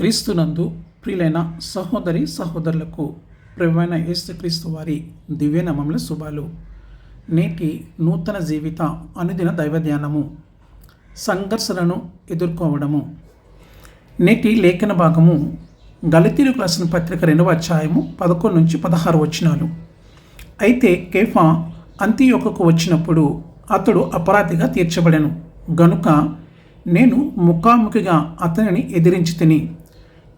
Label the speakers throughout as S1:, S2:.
S1: క్రీస్తునందు ప్రియులైన సహోదరి సహోదరులకు ప్రభువైన యేసుక్రీస్తు వారి దివ్యనామముల శుభాలు. నేటి నూతన జీవిత అనుదిన దైవ ధ్యానము, సంఘర్షణను ఎదుర్కోవడము. నేటి లేఖన భాగము గలతీయులకు రాసిన పత్రిక 2వ అధ్యాయము 11 నుంచి 16 వచనాలు. అయితే కేఫా అంతియోకుకు వచ్చినప్పుడు అతడు అపరాధిగా తీర్చబడెను గనుక నేను ముఖాముఖిగా అతనిని ఎదిరించి తిని,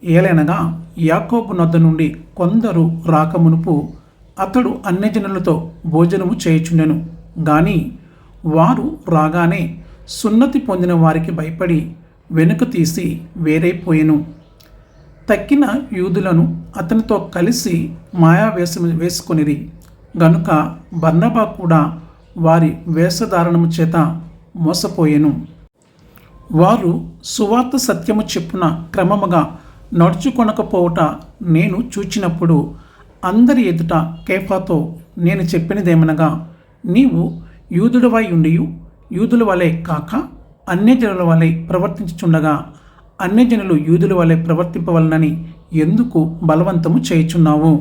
S1: ఏలైనగా యాకోబు నొద్ద నుండి కొందరు రాకమునుపు అతడు అన్యజనులతో భోజనము చేయుచుండెను. గాని వారు రాగానే సున్నతి పొందిన వారికి భయపడి వెనుక తీసి వేరైపోయెను. తక్కిన యూదులను అతనితో కలిసి మాయావేషము వేసుకొనిరి గనుక బర్నబా కూడా వారి వేషధారణము చేత మోసపోయెను. వారు సువార్త సత్యము చెప్పున క్రమముగా నడుచుకొనకపోవుట నేను చూచినప్పుడు అందరి ఎదుట కేఫాతో నేను చెప్పినదేమనగా, నీవు యూదుడవై ఉండియు యూదుల వలె కాక అన్యజనుల వలె ప్రవర్తించుచుండగా అన్యజనులు యూదుల వలె ప్రవర్తింపవలనని ఎందుకు బలవంతము చేయుచున్నావు?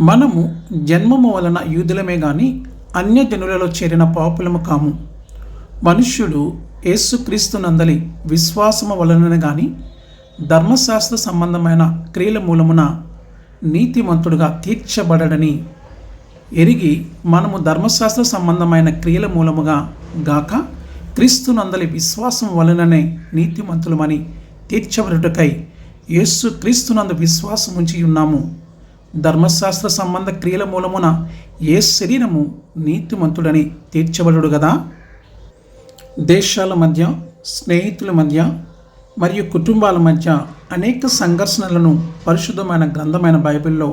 S1: మనము జన్మము వలన యూదులమే గాని అన్యజనులలో చేరిన పాపులము కాము. మనుష్యుడు యేసుక్రీస్తునందలి విశ్వాసము వలన గాని ధర్మశాస్త్ర సంబంధమైన క్రియల మూలమున నీతిమంతుడుగా తీర్చబడడని ఎరిగి మనము ధర్మశాస్త్ర సంబంధమైన క్రియల మూలముగా గాక క్రీస్తునందలి విశ్వాసం వలననే నీతిమంతులమని తీర్చబడుటకై యేసుక్రీస్తునందు విశ్వాసం ఉంచి ఉన్నాము. ధర్మశాస్త్ర సంబంధ క్రియల మూలమున ఏ శరీరము నీతిమంతుడని తీర్చబడు గదా? దేశాల మధ్య, స్నేహితుల మధ్య మరియు కుటుంబాల మధ్య అనేక సంఘర్షణలను పరిశుద్ధమైన గ్రంథమైన బైబిల్లో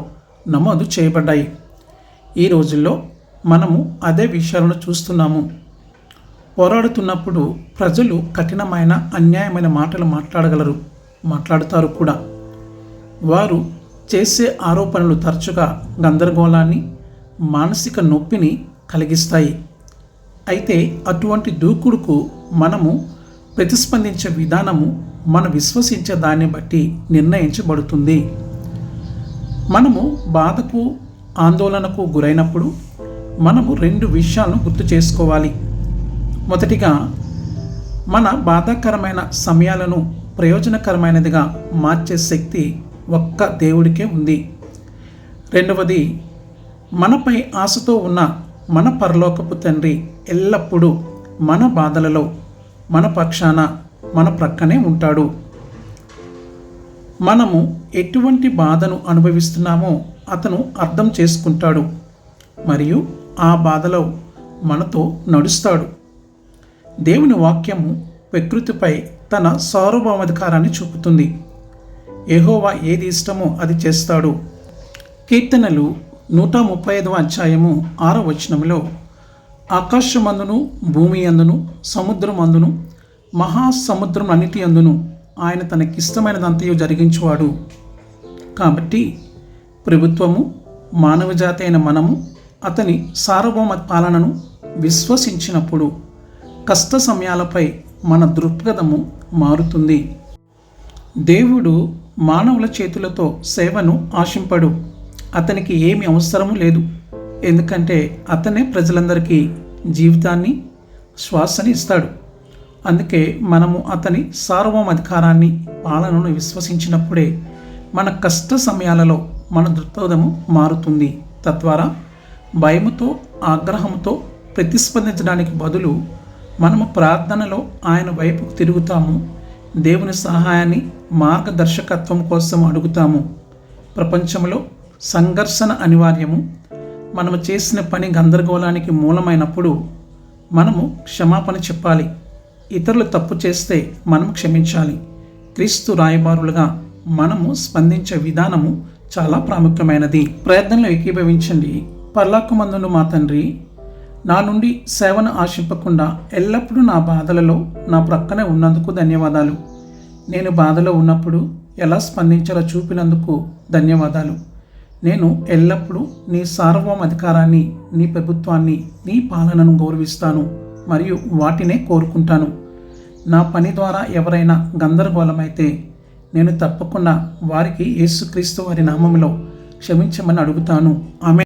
S1: నమోదు చేయబడ్డాయి. ఈ రోజుల్లో మనము అదే విషయాలను చూస్తున్నాము. పోరాడుతున్నప్పుడు ప్రజలు కఠినమైన అన్యాయమైన మాటలు మాట్లాడుతారు కూడా. వారు చేసే ఆరోపణలు తరచుగా గందరగోళాన్ని, మానసిక నొప్పిని కలిగిస్తాయి. అయితే అటువంటి దూకుడుకు మనము ప్రతిస్పందించే విధానము మనం విశ్వసించే దాన్ని బట్టి నిర్ణయించబడుతుంది. మనము బాధకు, ఆందోళనకు గురైనప్పుడు మనము 2 విషయాలను గుర్తు చేసుకోవాలి. మొదటిగా, మన బాధాకరమైన సమయాలను ప్రయోజనకరమైనదిగా మార్చే శక్తి ఒక్క దేవుడికే ఉంది. రెండవది, మనపై ఆశతో ఉన్న మన పరలోకపు తండ్రి ఎల్లప్పుడూ మన బాధలలో మన పక్షాన, మన ప్రక్కనే ఉంటాడు. మనము ఎటువంటి బాధను అనుభవిస్తున్నామో అతను అర్థం చేసుకుంటాడు మరియు ఆ బాధలో మనతో నడుస్తాడు. దేవుని వాక్యము ప్రకృతిపై తన సార్వభౌమాధికారాన్ని చూపుతుంది. యెహోవా ఏది ఇష్టమో అది చేస్తాడు. కీర్తనలు 135వ అధ్యాయము 6వ వచనములో, ఆకాశమందును భూమి అందును సముద్రమందును మహాసముద్రం అన్నిటి అందును ఆయన తనకిష్టమైనదంతయు జరిగించువాడు. కాబట్టి ప్రభుత్వము, మానవ జాతి అయిన మనము అతని సార్వభౌమ పాలనను విశ్వసించినప్పుడు కష్ట సమయాలపై మన దృక్పథము మారుతుంది. దేవుడు మానవుల చేతులతో సేవను ఆశింపడు. అతనికి ఏమి అవసరము లేదు. ఎందుకంటే అతనే ప్రజలందరికీ జీవితాన్ని, శ్వాసని ఇస్తాడు. అందుకే మనము అతని సార్వభౌమాధికారాన్ని, పాలనను విశ్వసించినప్పుడే మన కష్ట సమయాలలో మన దృక్పథము మారుతుంది. తద్వారా భయముతో, ఆగ్రహంతో ప్రతిస్పందించడానికి బదులు మనము ప్రార్థనలో ఆయన వైపుకు తిరుగుతాము. దేవుని సహాయాన్ని, మార్గదర్శకత్వం కోసం అడుగుతాము. ప్రపంచంలో సంఘర్షణ అనివార్యము. మనము చేసిన పని గందరగోళానికి మూలమైనప్పుడు మనము క్షమాపణ చెప్పాలి. ఇతరులు తప్పు చేస్తే మనం క్షమించాలి. క్రీస్తు రాయబారులుగా మనము స్పందించే విధానము చాలా ప్రాముఖ్యమైనది. ప్రయత్నంలో ఏకీభవించండి. పరలోకమందున్న మా తండ్రి, నా నుండి సేవను ఆశింపకుండా ఎల్లప్పుడూ నా బాధలలో నా ప్రక్కనే ఉన్నందుకు ధన్యవాదాలు. నేను బాధలో ఉన్నప్పుడు ఎలా స్పందించాలో చూపినందుకు ధన్యవాదాలు. నేను ఎల్లప్పుడూ నీ సార్వభౌమ అధికారాన్ని, నీ ప్రభుత్వాన్ని, నీ పాలనను గౌరవిస్తాను మరియు వాటినే కోరుకుంటాను. నా పని ద్వారా ఎవరైనా గందరగోళమైతే నేను తప్పకుండా వారికి యేసుక్రీస్తు వారి నామములో క్షమించమని అడుగుతాను. ఆమె